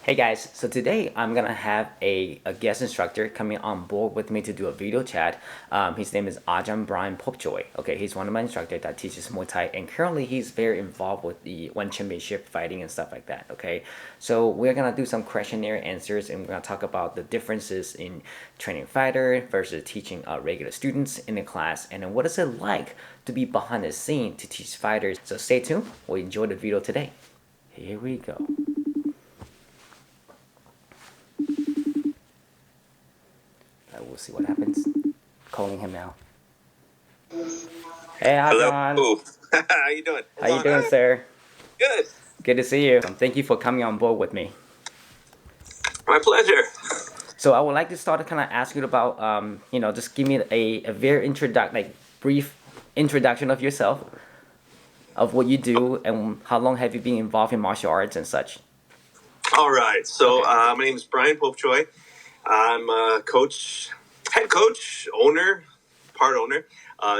Hey guys, so today I'm gonna have a guest instructor coming on board with me to do a video chat. His name is Ajarn Bryan Popejoy. Okay, he's one of my instructors that teaches Muay Thai, and currently he's very involved with the One Championship fighting and stuff like that. Okay, so we're gonna do some questionnaire answers, and we're gonna talk about the differences in training fighter versus teaching regular students in the class, and then what is it like to be behind the scene to teach fighters. So stay tuned. We'll enjoy the video today. Here we go. We'll see what happens. Calling him now. Hey, Ajarn. Hello. How you doing? How you doing, sir? Good. Good to see you. Thank you for coming on board with me. My pleasure. So I would like to start to kind of ask you about, just give me a very brief introduction of yourself, of what you do, and how long have you been involved in martial arts and such. All right. So my name is Bryan Popejoy. I'm a coach, head coach, owner, part owner,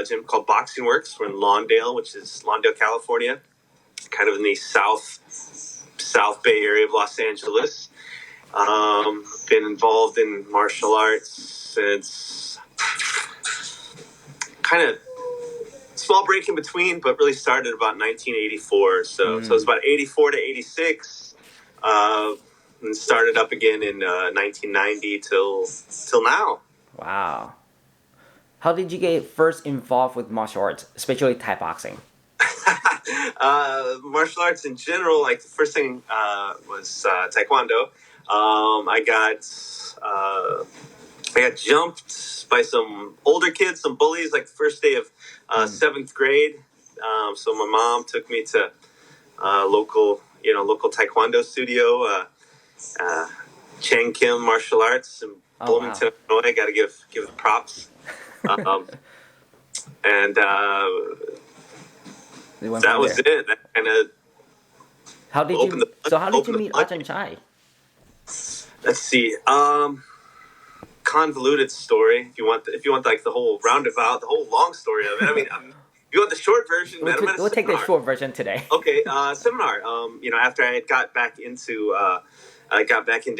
gym called Boxing Works. We're in Lawndale, which is Lawndale, California, kind of in the South Bay area of Los Angeles. Been involved in martial arts since kind of small break in between, but really started about 1984. So it was about 84 to 86. And started up again in 1990 till now. Wow. How did you get first involved with martial arts, especially Thai boxing? Martial arts in general, like the first thing was Taekwondo. I got jumped by some older kids, some bullies, like the first day of 7th grade. So my mom took me to local Taekwondo studio. Chang Kim Martial Arts in Bloomington, Illinois. I got to give the props. And that was it. That kind of. How did you meet Ajarn Chai? Let's see. Convoluted story. If you want like the whole roundabout, the whole long story of it. I mean, you want the short version? We'll take the short version today. Okay, seminar. After I had got back into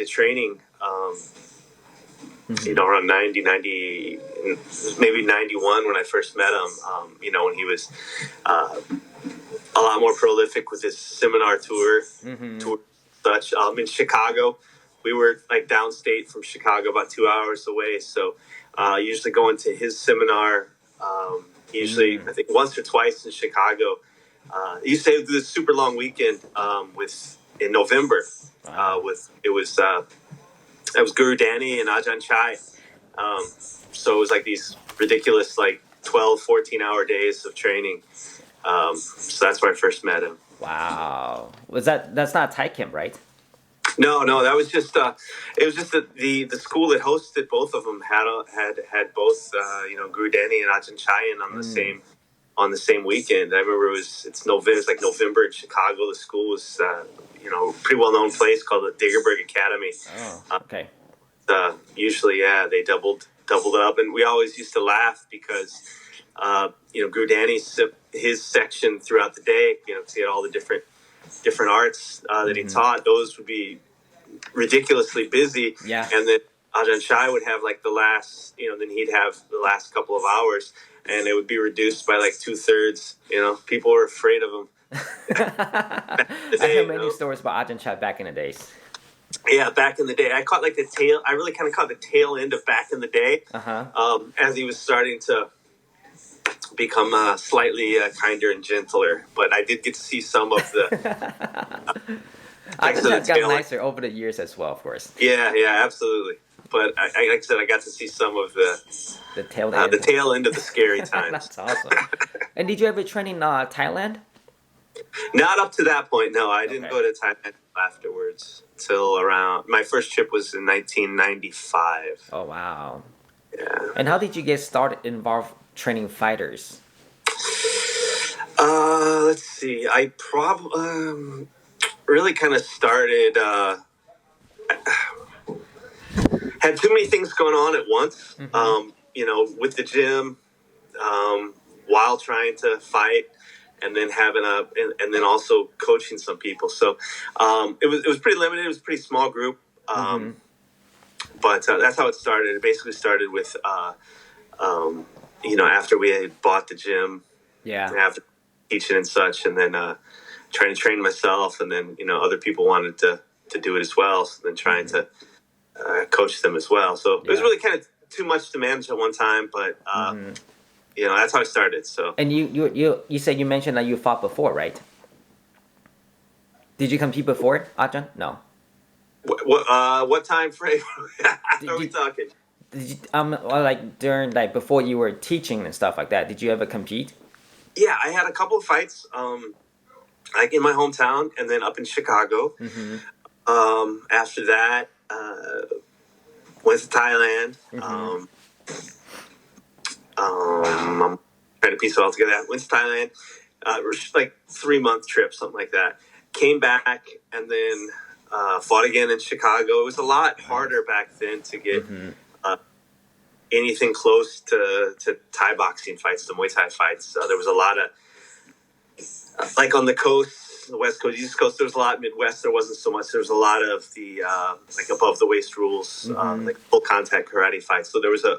training, around 90, maybe 91 when I first met him, when he was a lot more prolific with his seminar tour, such. In Chicago, we were like downstate from Chicago, about 2 hours away. So usually going to his seminar, usually I think once or twice in Chicago. He used to do this super long weekend in November. It was Guru Danny and Ajahn Chai. So it was like these ridiculous 12, 14-hour days of training. So that's where I first met him. Wow. That's not Thai camp, right? No, that was just it was just the school that hosted both of them had both Guru Danny and Ajahn Chai in on the same weekend. I remember it was November in Chicago. The school was pretty well known place called the Diggerberg Academy. Oh, okay. Usually, they doubled it up, and we always used to laugh because Guru Danny's his section throughout the day, because he had all the different arts that he taught. Those would be ridiculously busy. Yeah. And then Ajahn Chai would have then he'd have the last couple of hours, and it would be reduced by 2/3. People were afraid of him. I heard many stories about Ajarn Chai back in the days. Yeah, back in the day, I really kind of caught the tail end of back in the day, as he was starting to become slightly kinder and gentler. But I did get to see some of the. Ajarn Chai got nicer over the years as well, of course. Yeah, absolutely. But like I said, I got to see some of the tail end of the scary times. That's awesome. And did you ever train in Thailand? Not up to that point, no. I didn't go to Thailand afterwards till around. My first trip was in 1995. Oh wow! Yeah. And how did you get started involved training fighters? Let's see. I probably really kind of started. Had too many things going on at once. With the gym, while trying to fight. and then and then also coaching some people. So it was pretty limited. It was a pretty small group, but that's how it started. It basically started with after we had bought the gym, after teaching and such, and then trying to train myself, and then other people wanted to do it as well. So then trying to coach them as well. So it was really kind of too much to manage at one time, but that's how I started. So. And you said you mentioned that you fought before, right? Did you compete before, Ajarn? No. What time frame are we talking? Did you, like during before you were teaching and stuff like that, did you ever compete? Yeah, I had a couple of fights, like in my hometown, and then up in Chicago. After that, went to Thailand. I'm trying to piece it all together. Went to Thailand, like 3-month trip, something like that. Came back and then fought again in Chicago. It was a lot harder back then to get anything close to Thai boxing fights, to Muay Thai fights. There was a lot of, like on the coast, the West Coast, East Coast, there was a lot. Midwest, there wasn't so much. There was a lot of the like above the waist rules, like full contact karate fights. So there was a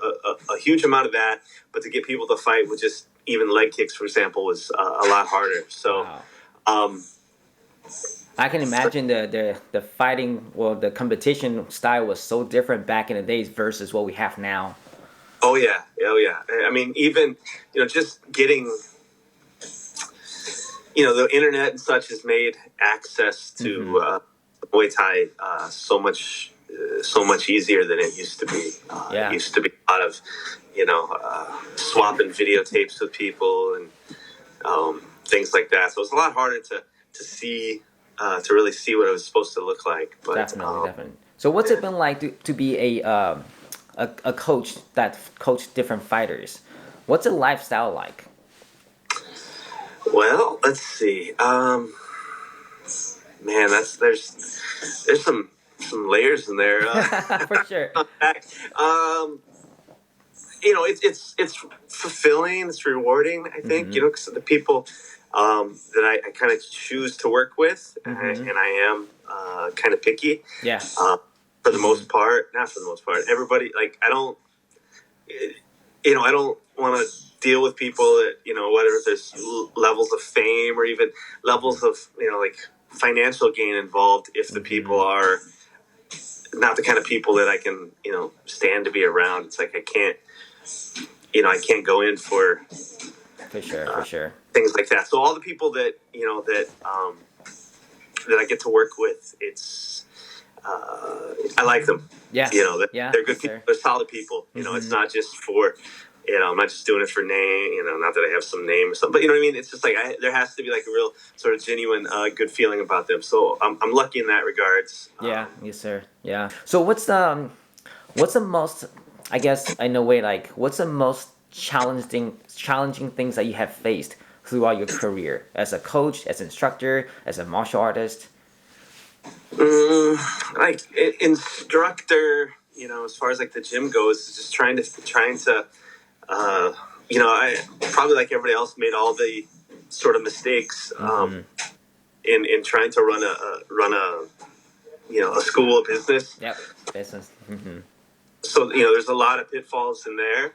huge amount of that. But to get people to fight with just even leg kicks, for example, was a lot harder. So. Wow. I can imagine the fighting, the competition style was so different back in the days versus what we have now. Oh yeah. I mean, even just getting the internet and such has made access to Muay Thai so much easier than it used to be. It used to be a lot of swapping videotapes with people and things like that. So it's a lot harder to see. To really see what it was supposed to look like. But, definitely. So what's it been like to be a coach that coached different fighters? What's the lifestyle like? Well, let's see. Man, there's some layers in there. For sure. It's fulfilling. It's rewarding. I think because the people that I kind of choose to work with, and I am kind of picky. Yeah. For the most part, not for the most part. Everybody, like, I don't want to deal with people that whether there's levels of fame or even levels of like financial gain involved. If the people are not the kind of people that I can stand to be around, it's like I can't go in for. For sure. Things like that. So all the people that that I get to work with, it's I like them. Yeah. They're good people. They're solid people. It's not just for I'm not just doing it for name. Not that I have some name or something, but you know what I mean. It's just like there has to be like a real sort of genuine good feeling about them. So I'm lucky in that regards. Yes, sir. Yeah. So what's the most, I guess in a way, like what's the most challenging things that you have faced throughout your career as a coach, as an instructor, as a martial artist? Like instructor, as far as like the gym goes, just trying to I probably like everybody else made all the sort of mistakes in trying to run a school of business. Yep, business. So there's a lot of pitfalls in there.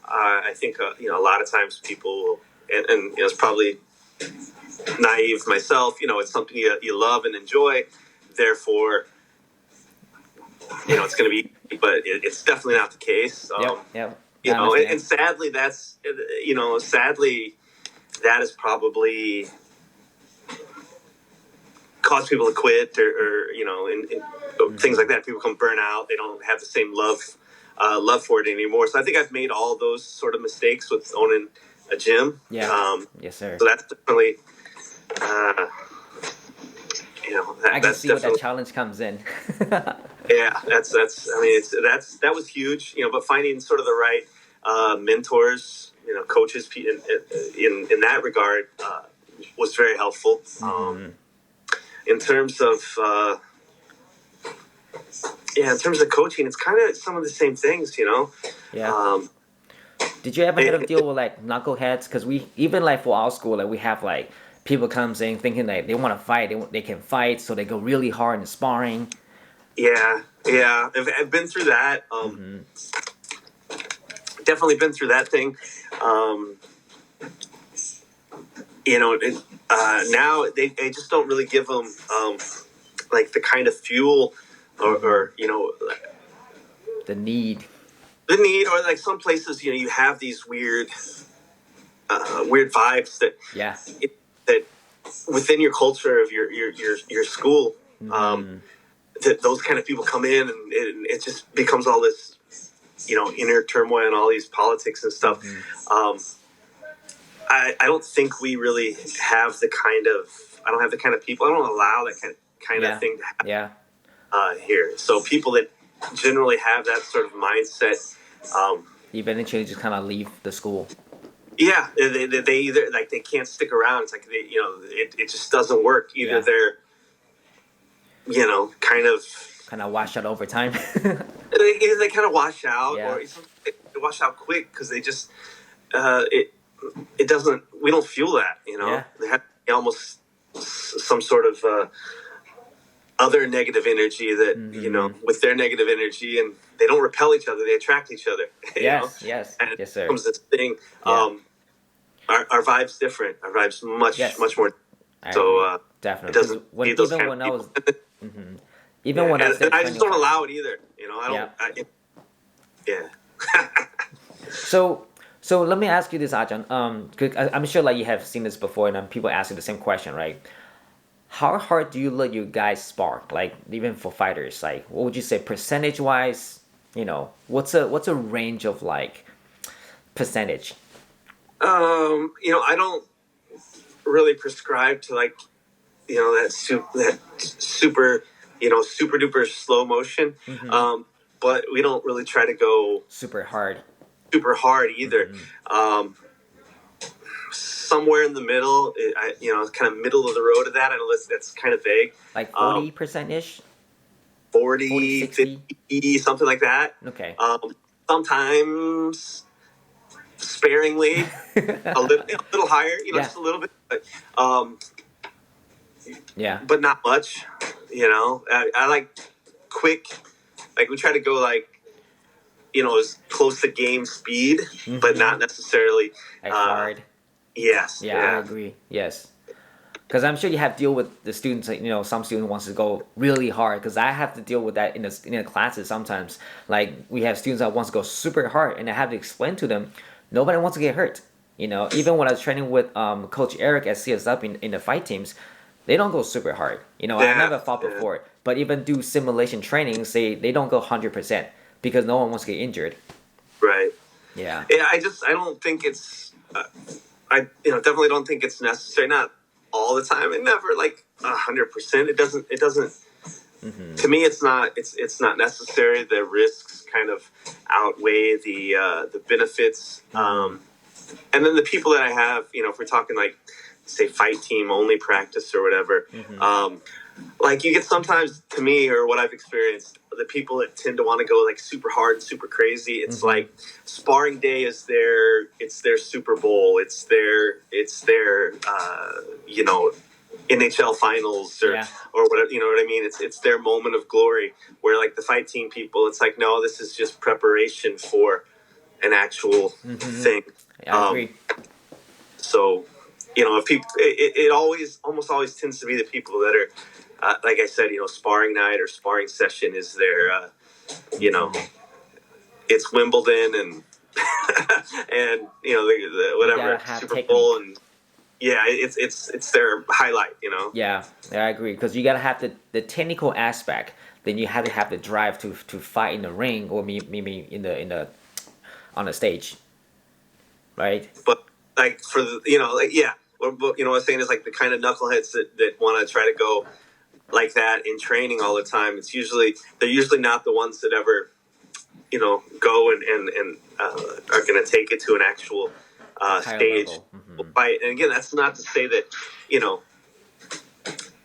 I think a lot of times people will, and it's probably naive myself. It's something you love and enjoy. Therefore, it's going to be, but it's definitely not the case. Yep. And sadly, that is probably caused people to quit or things like that. People come burn out. They don't have the same love for it anymore. So I think I've made all those sort of mistakes with owning a gym. Yeah. Yes, sir. So that's definitely, I can see where that challenge comes in. Yeah, that was huge. But finding sort of the right mentors, coaches in that regard was very helpful. In terms of coaching, it's kind of some of the same things, Yeah. Did you ever have to deal with like knuckleheads? Because we even like for our school, like we have like people come saying thinking that they want to fight, they can fight, so they go really hard in sparring. Yeah. I've been through that. Definitely been through that thing. Now they just don't really give them like the kind of fuel or The need. or like some places you have these weird vibes that Yeah. that within your culture of your school that those kind of people come in and it just becomes all this inner turmoil and all these politics and stuff. I don't think we really have the kind of I don't have the kind of people I don't allow that kind of thing to happen here. So people that generally have that sort of mindset Eventually just kind of leave the school. Yeah, they either like they can't stick around. It's like it just doesn't work. Either they're kind of wash out over time. either they kind of wash out or they wash out quick because they just it doesn't. We don't feel that. They have almost some sort of other negative energy that with their negative energy, and they don't repel each other; they attract each other. Yes, and yes, sir. It becomes this thing. Our vibe's different. Our vibe's much more. So definitely. It doesn't Even when I was I just don't allow it either. I don't. Yeah. So let me ask you this, Ajarn. 'Cause I'm sure like you have seen this before, and people ask you the same question, right? How hard do you let you guys spar? Like even for fighters, like what would you say percentage wise? What's a range of like percentage? I don't really prescribe to like that super super duper slow motion. But we don't really try to go super hard either. Somewhere in the middle, kind of middle of the road of that. I know that's kind of vague. Like 40% ish? 40, 50, something like that. Okay. Sometimes sparingly, a little higher, just a little bit. But, but not much. I like quick. Like we try to go like, as close to game speed, but not necessarily hard. Yes. Yeah, I agree. Yes. Because I'm sure you have to deal with the students. Like, some student wants to go really hard. Because I have to deal with that in the classes sometimes. Like we have students that wants to go super hard, and I have to explain to them, nobody wants to get hurt. Even when I was training with Coach Eric at CSW in the fight teams, they don't go super hard. I never fought before, but even do simulation training, they don't go 100% because no one wants to get injured. Right. Yeah. Yeah. I don't think it's. I definitely don't think it's necessary. Not all the time, and never like 100%. It doesn't. To me, it's not. It's not necessary. The risks kind of outweigh the benefits. And then the people that I have, if we're talking like, say, fight team only practice or whatever, like you get sometimes, to me, or what I've experienced, the people that tend to want to go like super hard and super crazy. It's like sparring day is their Super Bowl. It's their NHL finals or whatever. You know what I mean? It's their moment of glory. Where like the fight team people, it's like, no, this is just preparation for an actual thing. I agree. So, if people, it almost always tends to be the people that are, like I said, sparring night or sparring session is their, it's Wimbledon and and the whatever Super Bowl and it's their highlight. Yeah, I agree because you gotta have the technical aspect. Then you have to have the drive to fight in the ring or maybe in the on the stage, right? But like for the what I'm saying is like the kind of knuckleheads that want to try to go like that in training all the time. They're usually not the ones that ever go and are going to take it to an actual stage fight. And again, that's not to say that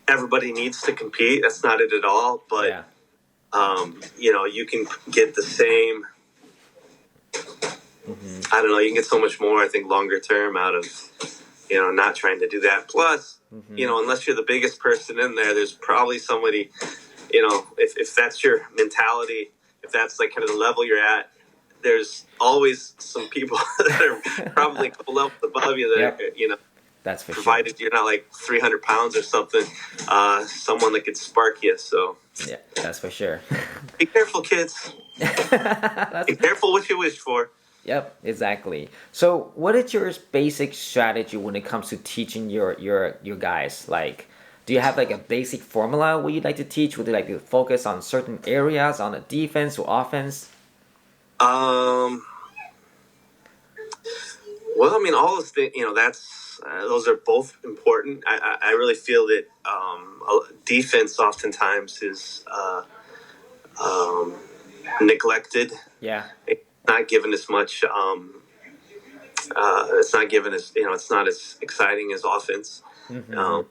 everybody needs to compete. That's not it at all. But you can get the same I don't know, you can get so much more, I think, longer term out of, not trying to do that. Plus, unless you're the biggest person in there, there's probably somebody, if that's your mentality, if that's like kind of the level you're at, there's always some people that are probably a couple levels above you that are, That's for provided sure. you're not like 300 pounds or something, someone that could spark you. So Yeah, that's for sure. be careful, kids. Be careful what you wish for. Yep, exactly. So, what is your basic strategy when it comes to teaching your guys? Like, do you have like a basic formula what you'd like to teach? Would you like to focus on certain areas on the defense or offense? Um, well, I mean, all of the, that's those are both important. I really feel that defense oftentimes is neglected. Yeah. It's not given as much. It's not given as it's not as exciting as offense. Mm-hmm.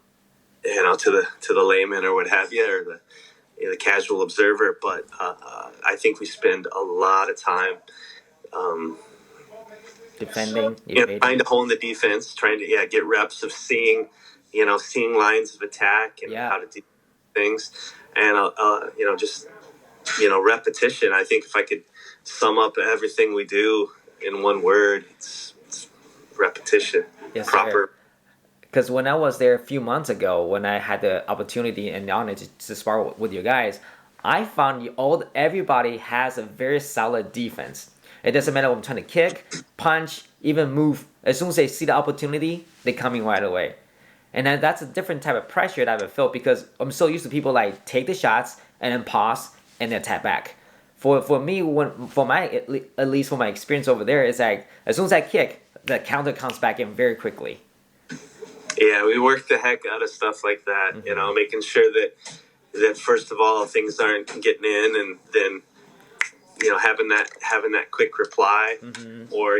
To the layman or what have you, or the casual observer. But I think we spend a lot of time. Defending, Trying evading. to hone the defense, trying to get reps of seeing lines of attack and Yeah. how to do things, and just repetition. I think if I could sum up everything we do in one word, it's repetition. Yes, Proper. sir. Because when I was there a few months ago, when I had the opportunity and the honor to spar with you guys, I found everybody has a very solid defense. It doesn't matter what I'm trying to kick, punch, even move. As soon as they see the opportunity, they come in right away. And then that's a different type of pressure that I've felt because I'm so used to people like take the shots and then pause and then attack back. For me, at least for my experience over there, it's like as soon as I kick, the counter comes back in very quickly. Yeah, we work the heck out of stuff like that. Making sure that first of all things aren't getting in, and then having that quick reply, or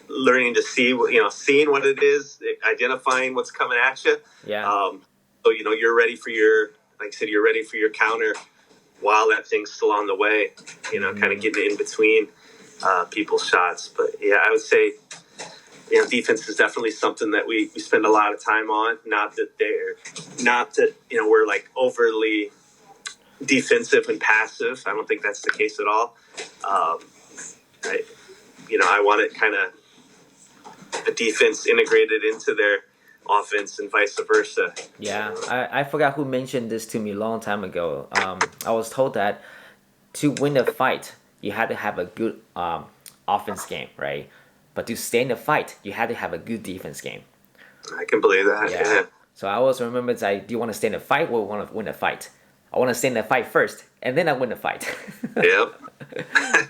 learning to see seeing what it is, identifying what's coming at you. Yeah. So you're ready for your, like I said, you're ready for your counter while that thing's still on the way. Kind of getting in between people's shots. But yeah, I would say defense is definitely something that we spend a lot of time on. Not that we're like overly defensive and passive. I don't think that's the case at all. I want it kind of the defense integrated into their offense and vice versa. Yeah, I forgot who mentioned this to me a long time ago. I was told that to win a fight, you had to have a good offense game, right? But to stay in the fight, you had to have a good defense game. I can believe that. Yeah. So I always remember, it's like, do you want to stay in the fight or want to win the fight? I want to stay in the fight first, and then I win the fight. Yep.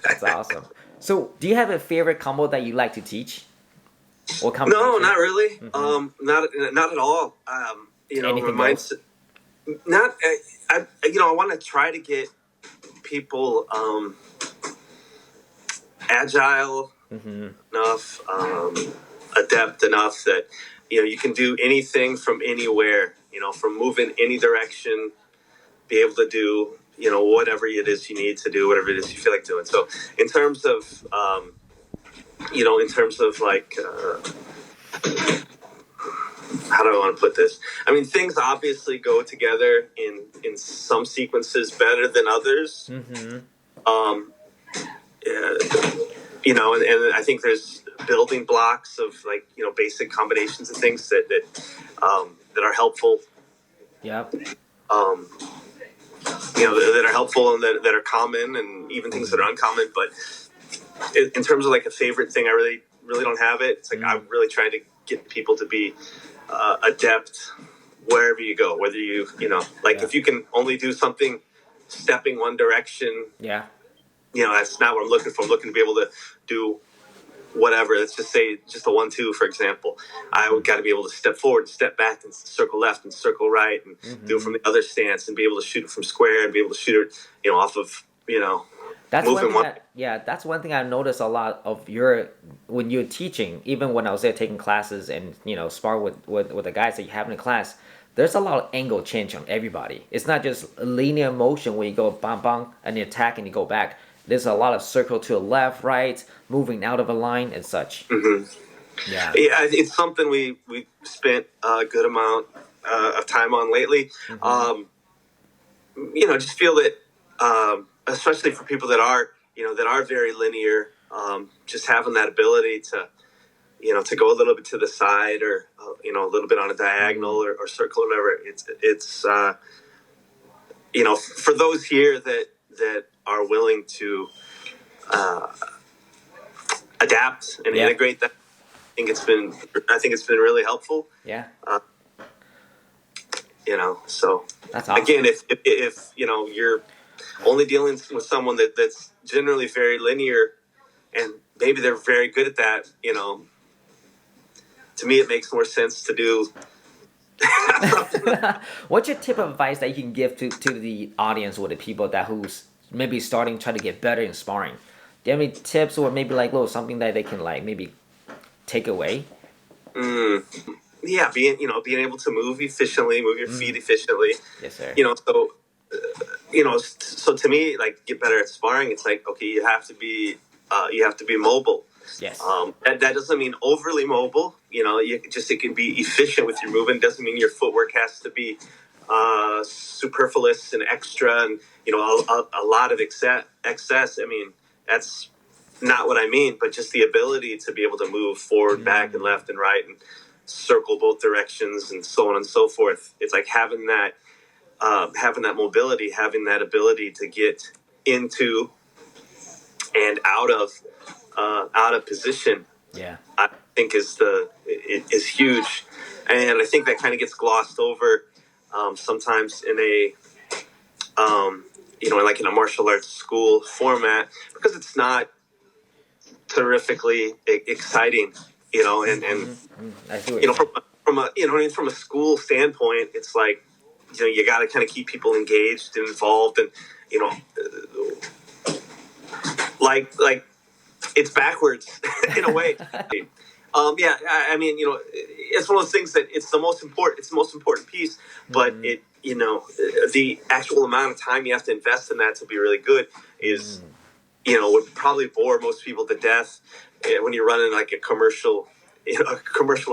That's awesome. So, do you have a favorite combo that you like to teach? Or No, not really. Not at all. Anything mine's not. I want to try to get people agile enough, adept enough that you can do anything from anywhere. From moving any direction, be able to do whatever it is you need to do, whatever it is you feel like doing. So in terms of like how do I want to put this? I mean, things obviously go together in some sequences better than others. And I think there's building blocks of like basic combinations of things that are helpful. Yep. That are helpful and that are common, and even things that are uncommon. But in terms of like a favorite thing, I really don't have it. It's like I'm really trying to get people to be adept wherever you go. Whether if you can only do something stepping one direction, that's not what I'm looking for. I'm looking to be able to do whatever. Let's just say just a 1-2, for example. I would got to be able to step forward, step back, and circle left and circle right, and do it from the other stance, and be able to shoot it from square, and be able to shoot it, off of, That's moving one thing. That's one thing I noticed a lot of when you're teaching. Even when I was there taking classes and spar with the guys that you have in the class, there's a lot of angle change on everybody. It's not just a linear motion where you go bang bang and you attack and you go back. there's a lot of circle to the left, right, moving out of a line and such. Mm-hmm. Yeah. Yeah, it's something we spent a good amount of time on lately. Mm-hmm. Just feel that, especially for people that are, that are very linear, just having that ability to, to go a little bit to the side or, a little bit on a diagonal Mm-hmm. or circle or whatever. It's for those here that are willing to adapt and Yeah. integrate that. I think it's been really helpful. Yeah. So That's awesome. again, if you're only dealing with someone that's generally very linear, and maybe they're very good at that, to me it makes more sense to do. What's your tip of advice that you can give to the audience or the people that who's maybe starting trying to get better in sparring? Do you have any tips or maybe like little something that they can like maybe take away? Yeah, being able to move efficiently, move your feet efficiently. Yes, sir. So to me, like, get better at sparring. It's like, okay, you have to be mobile. Yes. That doesn't mean overly mobile. It can be efficient with your movement. Doesn't mean your footwork has to be superfluous and extra, and a lot of excess. I mean, that's not what I mean. But just the ability to be able to move forward, back, and left and right, and circle both directions, and so on and so forth. It's like having that mobility, having that ability to get into and out of position. Yeah. I think is huge, and I think that kind of gets glossed over sometimes in a like in a martial arts school format, because it's not terrifically exciting, and I see what you're saying. from a school standpoint, it's like, you got to kind of keep people engaged and involved, and like it's backwards in a way. I mean, it's one of those things that it's the most important piece, but it the actual amount of time you have to invest in that to be really good is would probably bore most people to death when you're running like a commercial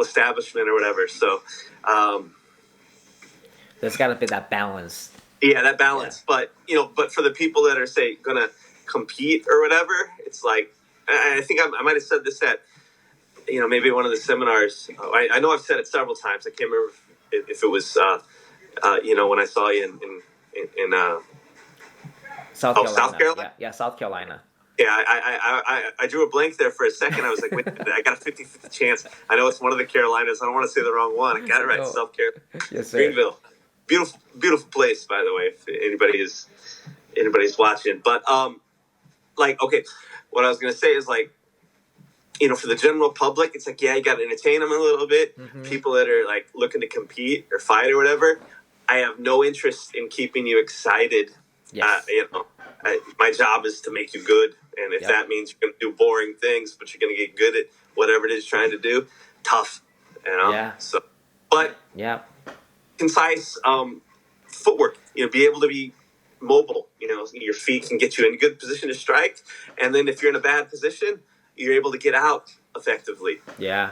establishment or whatever. So There's got to be that balance. yeah, that balance. Yeah. But for the people that are, say, gonna compete or whatever, it's like, I think I might have said this at maybe one of the seminars. I know I've said it several times. I can't remember if it was when I saw you in South Carolina. South Carolina. Yeah, South Carolina. Yeah, I drew a blank there for a second. I was like, wait a minute, I got a 50-50 chance. I know it's one of the Carolinas. I don't want to say the wrong one. I got it right. Oh. South Carolina. Yes, sir. Greenville. Beautiful place, by the way, if anybody's watching. But okay, what I was gonna say is, like, for the general public, it's like, yeah, you got to entertain them a little bit. Mm-hmm. People that are like looking to compete or fight or whatever, I have no interest in keeping you excited. Yes. My job is to make you good, and if that means you're going to do boring things, but you're going to get good at whatever it is you're trying to do, tough. Yeah. So, but yeah, concise footwork. Be able to be mobile. Your feet can get you in a good position to strike, and then if you're in a bad position, you're able to get out effectively. Yeah.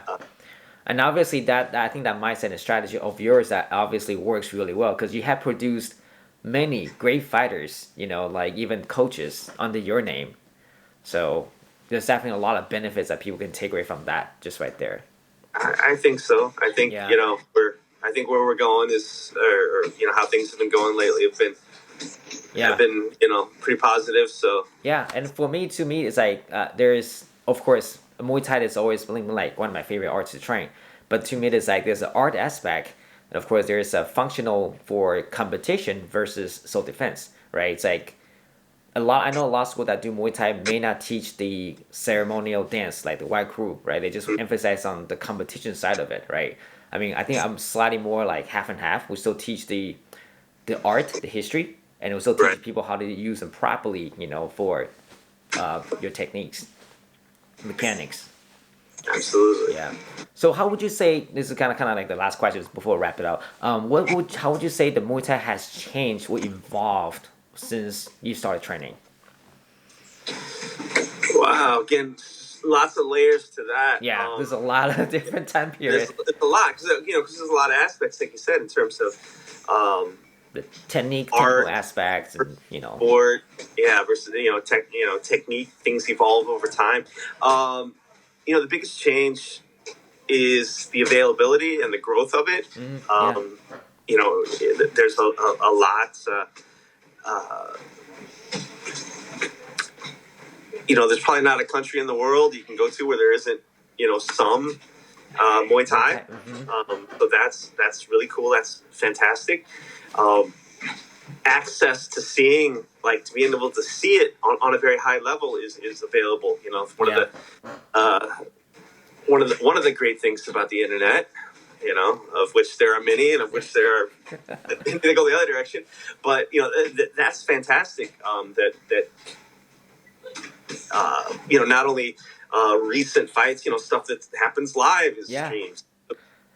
And obviously that I think that mindset and strategy of yours that obviously works really well, because you have produced many great fighters, like even coaches under your name. So there's definitely a lot of benefits that people can take away from that just right there. I think so. I think, I think where we're going is, or how things have been going lately have been pretty positive. So yeah, and for me, it's like there's, of course, Muay Thai is always been like one of my favorite arts to train, but to me it's like there's an art aspect, and of course there's a functional for competition versus self-defense, right? It's like I know a lot of schools that do Muay Thai may not teach the ceremonial dance like the white crew, right? They just emphasize on the competition side of it, right? I mean, I think I'm slightly more like half and half. We still teach the art, the history, and we still teach people how to use them properly, for your techniques, mechanics. Absolutely. Yeah. So how would you say, this is kind of like the last question before we wrap it up. How would you say the Muay Thai has changed or evolved since you started training? Wow. Again, lots of layers to that. Yeah, there's a lot of different time periods. It's a lot because there's a lot of aspects, like you said, in terms of The technical art, aspects, and sport, versus technique. Things evolve over time. The biggest change is the availability and the growth of it. There's a lot. There's probably not a country in the world you can go to where there isn't, some Muay Thai. So that's really cool. That's fantastic. Access to seeing, like, to being able to see it on a very high level is available. One of the great things about the internet, of which there are many, and of which there are they go the other direction. But that's fantastic. Not only recent fights, stuff that happens live is streamed.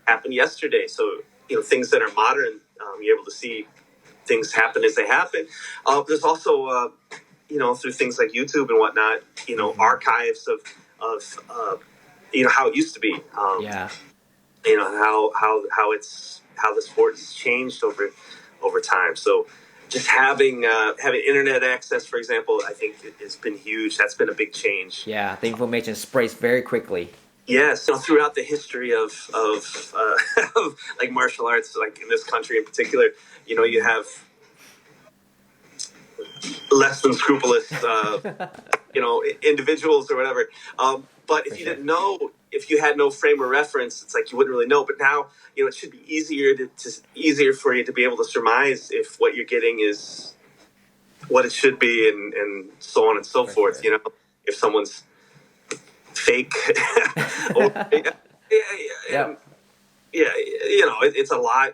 Happened yesterday, so things that are modern, you're able to see things happen as they happen. There's also through things like YouTube and whatnot, archives of how it used to be. How the sport has changed over time. So just having internet access, for example, I think has been huge. That's been a big change. Yeah, the information spreads very quickly. Yes, throughout the history of like martial arts, like in this country in particular, you have less than scrupulous, individuals or whatever. But if you didn't know, if you had no frame of reference, it's like you wouldn't really know. But now, it should be easier for you to be able to surmise if what you're getting is what it should be, and so on and so forth. Sure. If someone's fake, it's a lot.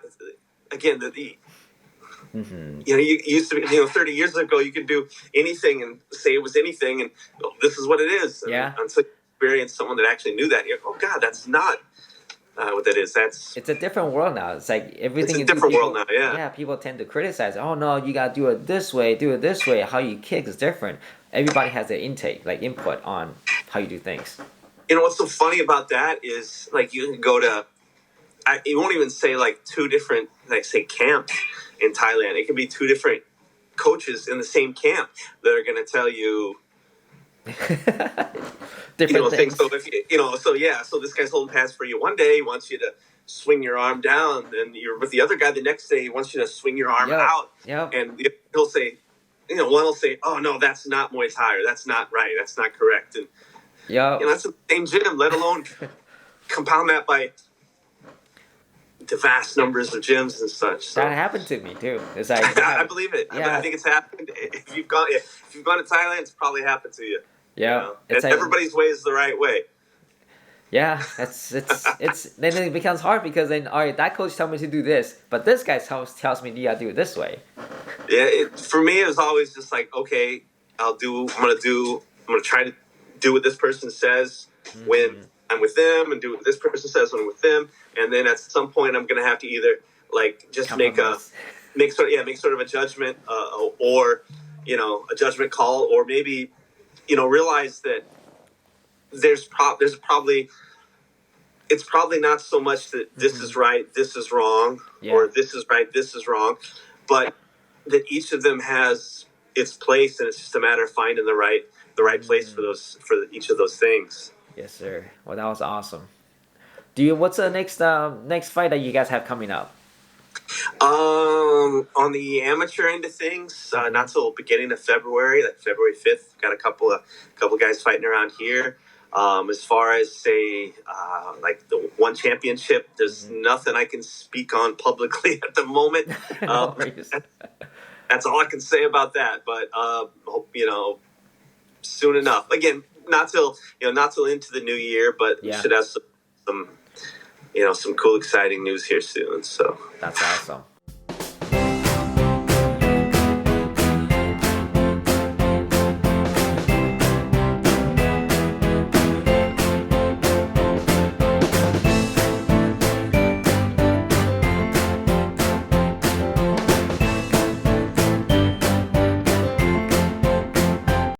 Again, you used to be, 30 years ago, you could do anything and say it was anything, and this is what it is. Until you experience someone that actually knew that, you're like, oh God, that's not what that is. It's a different world now. It's like everything. It's a different world now. Yeah, people tend to criticize. Oh no, you gotta do it this way. Do it this way. How you kick is different. Everybody has their input on how you do things. What's so funny about that is, like, you can go to, you won't even say like two different, like, say, camps in Thailand. It can be two different coaches in the same camp that are going to tell you different things. So if so this guy's holding pads for you one day. He wants you to swing your arm down, and you're with the other guy the next day. He wants you to swing your arm out. And he'll say, one will say, oh no, that's not Muay Thai, or that's not right, that's not correct. And that's the same gym, let alone compound that by the vast numbers of gyms and such. So. That happened to me too. It's like, I believe it. I think it's happened. If you've gone to Thailand, it's probably happened to you. Yeah, it's like, everybody's way is the right way. Yeah, it's then it becomes hard, because then, all right, that coach told me to do this, but this guy tells me you gotta do it this way. Yeah, for me, it was always just like, okay, I'm gonna try to do what this person says when I'm with them, and do what this person says when I'm with them, and then at some point I'm gonna have to either, like, just make sort of a judgment, or a judgment call, or maybe realize that it's probably not so much that this is right, this is wrong, or this is right, this is wrong, but that each of them has its place, and it's just a matter of finding the right place for each of those things. Yes, sir. Well, that was awesome. What's the next fight that you guys have coming up? On the amateur end of things, not till beginning of February, like February 5th, got a couple guys fighting around here. As far as, say, like the one championship, there's nothing I can speak on publicly at the moment. That's all I can say about that. But hope, soon enough. Again, not till into the new year, but we should have some cool, exciting news here soon. So that's awesome.